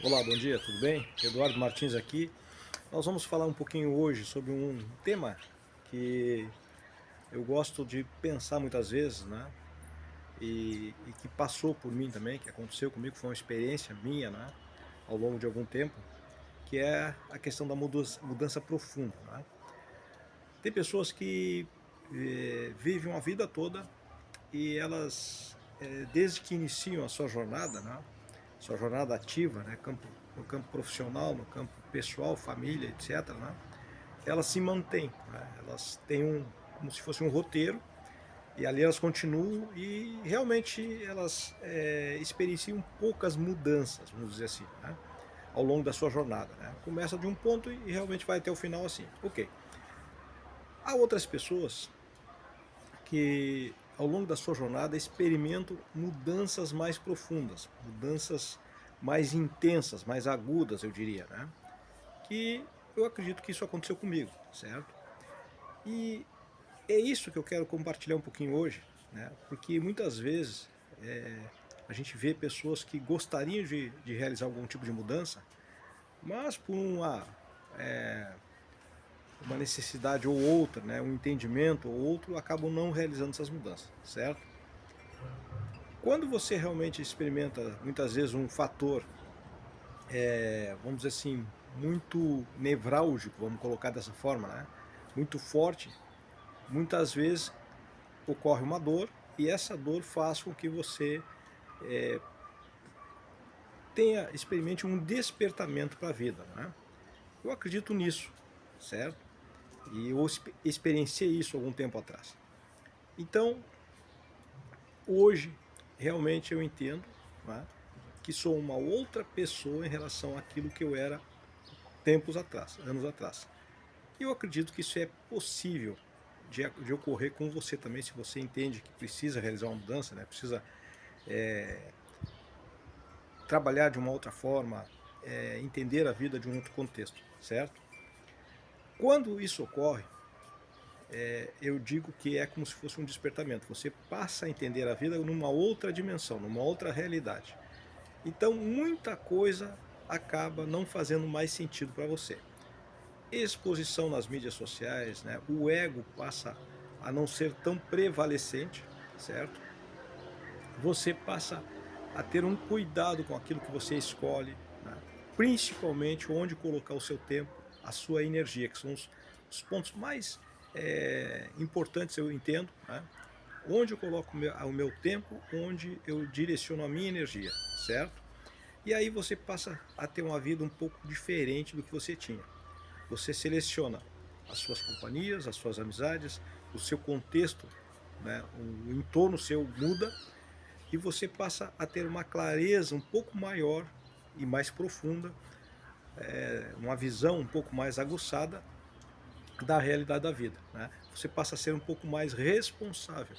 Olá, bom dia, tudo bem? Eduardo Martins aqui. Nós vamos falar um pouquinho hoje sobre um tema que eu gosto de pensar muitas vezes, né? E que passou por mim também, que aconteceu comigo, foi uma experiência minha, né? Ao longo de algum tempo, que é a questão da mudança profunda, né? Tem pessoas que vivem uma vida toda e elas, desde que iniciam a sua jornada, né? Sua jornada ativa, né? No campo profissional, no campo pessoal, família, etc., né? Elas se mantêm, né? Elas têm como se fosse um roteiro, e ali elas continuam e realmente elas experienciam poucas mudanças, vamos dizer assim, né? Ao longo da sua jornada, né? Começa de um ponto e realmente vai até o final assim. Ok. Há outras pessoas que ao longo da sua jornada experimentam mudanças mais profundas, mudanças mais intensas, mais agudas, eu diria, né? Que eu acredito que isso aconteceu comigo, certo? E é isso que eu quero compartilhar um pouquinho hoje, né? Porque muitas vezes a gente vê pessoas que gostariam de realizar algum tipo de mudança, mas por uma necessidade ou outra, né? Um entendimento ou outro, acabam não realizando essas mudanças, certo? Quando você realmente experimenta muitas vezes um fator, vamos dizer assim, muito nevrálgico, vamos colocar dessa forma, né? Muito forte, muitas vezes ocorre uma dor e essa dor faz com que você experimente um despertamento para a vida, né? Eu acredito nisso, certo? E eu experienciei isso algum tempo atrás. Então, hoje, realmente eu entendo, né, que sou uma outra pessoa em relação àquilo que eu era tempos atrás, anos atrás. E eu acredito que isso é possível de ocorrer com você também, se você entende que precisa realizar uma mudança, né, precisa trabalhar de uma outra forma, entender a vida de um outro contexto, certo? Quando isso ocorre, eu digo que é como se fosse um despertamento. Você passa a entender a vida numa outra dimensão, numa outra realidade. Então, muita coisa acaba não fazendo mais sentido para você. Exposição nas mídias sociais, né? O ego passa a não ser tão prevalecente, certo? Você passa a ter um cuidado com aquilo que você escolhe, né? Principalmente onde colocar o seu tempo, a sua energia, que são os pontos mais importantes, eu entendo, né? Onde eu coloco o meu tempo, onde eu direciono a minha energia, certo? E aí você passa a ter uma vida um pouco diferente do que você tinha. Você seleciona as suas companhias, as suas amizades, o seu contexto, né? O entorno seu muda e você passa a ter uma clareza um pouco maior e mais profunda, uma visão um pouco mais aguçada da realidade da vida, né? Você passa a ser um pouco mais responsável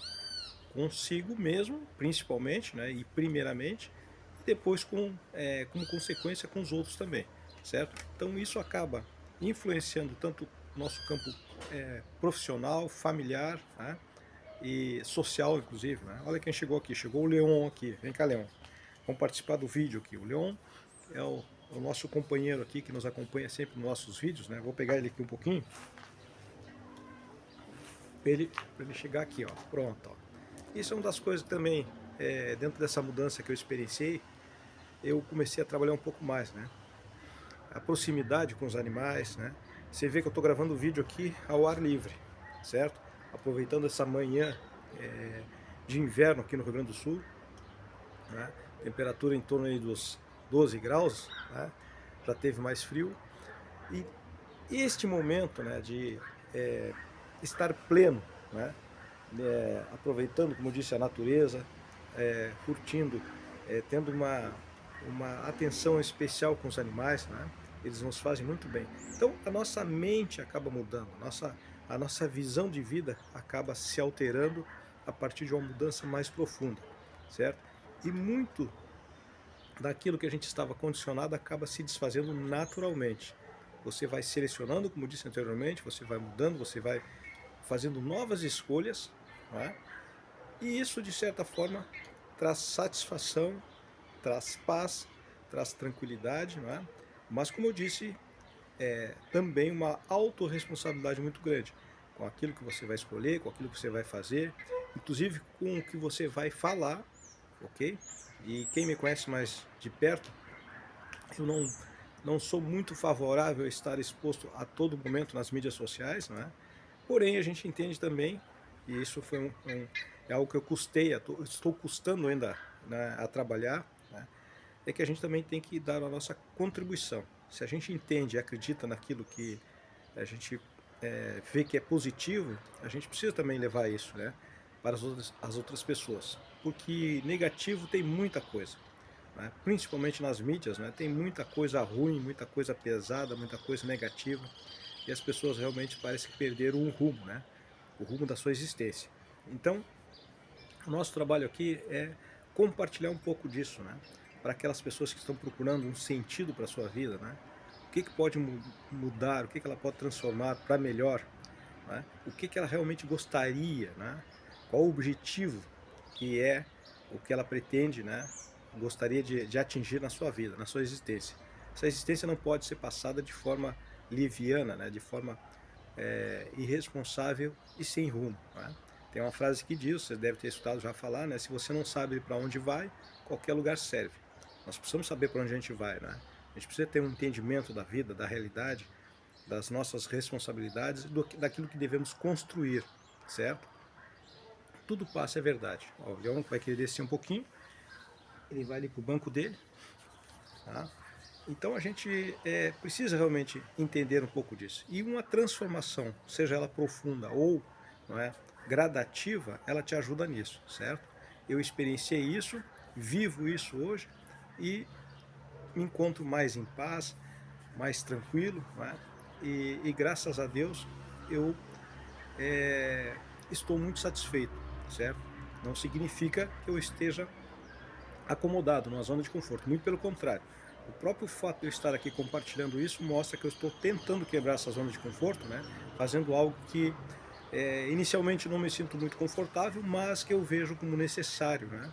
consigo mesmo, principalmente, né? E primeiramente, e depois como consequência com os outros também, certo? Então isso acaba influenciando tanto o nosso campo profissional, familiar, né? E social, inclusive, né? Olha quem chegou aqui, chegou o Leon aqui. Vem cá, Leon. Vamos participar do vídeo aqui. O Leon é o nosso companheiro aqui que nos acompanha sempre nos nossos vídeos, né? Vou pegar ele aqui um pouquinho para ele chegar aqui, ó. Pronto, ó. Isso é uma das coisas que também, dentro dessa mudança que eu experienciei, eu comecei a trabalhar um pouco mais, né? A proximidade com os animais, né? Você vê que eu estou gravando o vídeo aqui ao ar livre, certo? Aproveitando essa manhã de inverno aqui no Rio Grande do Sul, né? Temperatura em torno aí dos 12 graus, né? Já teve mais frio. E este momento, né, de estar pleno, né? Aproveitando, como eu disse, a natureza, curtindo, tendo uma atenção especial com os animais, né? Eles nos fazem muito bem. Então a nossa mente acaba mudando, a nossa visão de vida acaba se alterando a partir de uma mudança mais profunda, certo? E muito daquilo que a gente estava condicionado acaba se desfazendo naturalmente. Você vai selecionando, como disse anteriormente, você vai mudando, você vai fazendo novas escolhas, não é? E isso, de certa forma, traz satisfação, traz paz, traz tranquilidade, não é? Mas como eu disse, também uma autorresponsabilidade muito grande com aquilo que você vai escolher, com aquilo que você vai fazer, inclusive com o que você vai falar, ok? E quem me conhece mais de perto, eu não sou muito favorável a estar exposto a todo momento nas mídias sociais, não é? Porém, a gente entende também, e isso foi é algo que eu estou custando ainda, né, a trabalhar, né, é que a gente também tem que dar a nossa contribuição. Se a gente entende e acredita naquilo que a gente vê que é positivo, a gente precisa também levar isso, né, para as outras pessoas. Porque negativo tem muita coisa, né, principalmente nas mídias, né, tem muita coisa ruim, muita coisa pesada, muita coisa negativa, e as pessoas realmente parecem que perderam o rumo, né, o rumo da sua existência. Então, o nosso trabalho aqui é compartilhar um pouco disso, né? Para aquelas pessoas que estão procurando um sentido para a sua vida, né? O que pode mudar, o que ela pode transformar para melhor, né? O que ela realmente gostaria, né? Qual o objetivo que é o que ela pretende, né? Gostaria de atingir na sua vida, na sua existência. Essa existência não pode ser passada de forma liviana, né? De forma irresponsável e sem rumo, né? Tem uma frase que diz, você deve ter escutado já falar, né? Se você não sabe para onde vai, qualquer lugar serve. Nós precisamos saber para onde a gente vai, né? A gente precisa ter um entendimento da vida, da realidade, das nossas responsabilidades, daquilo que devemos construir, certo? Tudo passa, é verdade. Ó, o Leão vai querer descer um pouquinho, ele vai ali para o banco dele, tá? Então a gente precisa realmente entender um pouco disso. E uma transformação, seja ela profunda ou, não é, gradativa, ela te ajuda nisso, certo? Eu experienciei isso, vivo isso hoje e me encontro mais em paz, mais tranquilo, não é? E graças a Deus eu estou muito satisfeito, certo? Não significa que eu esteja acomodado numa zona de conforto, muito pelo contrário. O próprio fato de eu estar aqui compartilhando isso mostra que eu estou tentando quebrar essa zona de conforto, né? Fazendo algo que inicialmente não me sinto muito confortável, mas que eu vejo como necessário, né?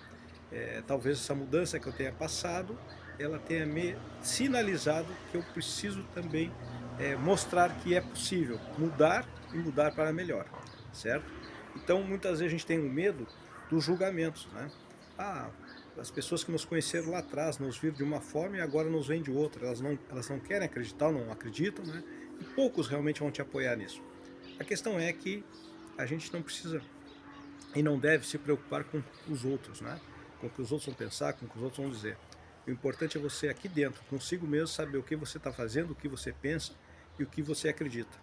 Talvez essa mudança que eu tenha passado, ela tenha me sinalizado que eu preciso também mostrar que é possível mudar e mudar para melhor, certo? Então muitas vezes a gente tem um medo dos julgamentos, né? Ah, as pessoas que nos conheceram lá atrás nos viram de uma forma e agora nos veem de outra. Elas não querem acreditar, não acreditam, né? E poucos realmente vão te apoiar nisso. A questão é que a gente não precisa e não deve se preocupar com os outros, né? Com o que os outros vão pensar, com o que os outros vão dizer. O importante é você aqui dentro, consigo mesmo, saber o que você está fazendo, o que você pensa e o que você acredita.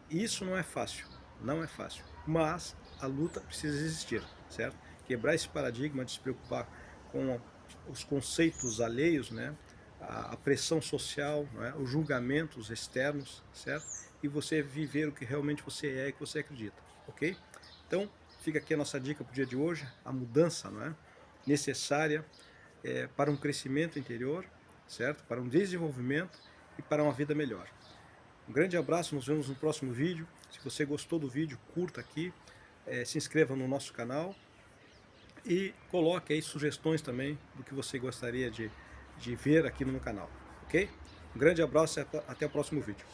Isso não é fácil, não é fácil, mas a luta precisa existir, certo? Quebrar esse paradigma de se preocupar com os conceitos alheios, né? A pressão social, né? Os julgamentos externos, certo? E você viver o que realmente você é e que você acredita, ok? Então, fica aqui a nossa dica para o dia de hoje, a mudança, não é? Necessária para um crescimento interior, certo? Para um desenvolvimento e para uma vida melhor. Um grande abraço, nos vemos no próximo vídeo. Se você gostou do vídeo, curta aqui, se inscreva no nosso canal e coloque aí sugestões também do que você gostaria de ver aqui no canal, ok? Um grande abraço e até o próximo vídeo.